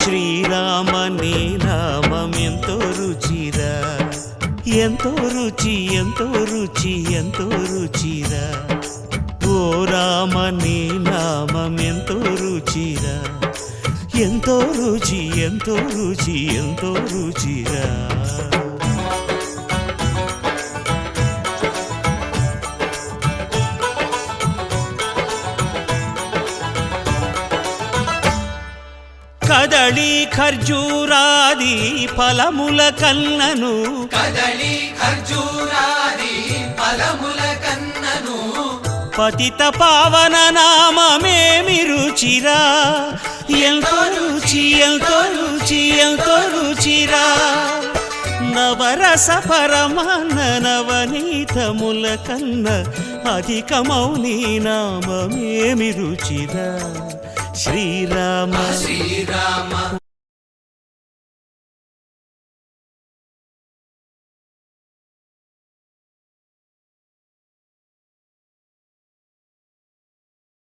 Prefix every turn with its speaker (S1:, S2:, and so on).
S1: శ్రీరామ నీ నామం ఎంతో రుచిరా, ఎంతో రుచి ఎంతో రుచి ఎంతో రుచిరా. ఓ రామ నీ నామం ఎంతో రుచిరా, ఎంతో రుచి ఎంతో రుచి ఎంతో రుచిరా. కదళి ఖర్జూరాది ఫలముల కన్నను,
S2: కదళి ఖర్జూరాది ఫలముల కన్నను,
S1: పతిత పావన నామమేమి రుచిరా, ఎంతో రుచి ఎంతో రుచి ఎంతో రుచిరా. నవరస పరమాన్న నవనీతముల కన్న అధికమౌ నీ నామమేమి రుచిరా. శ్రీరామ
S2: శ్రీరామ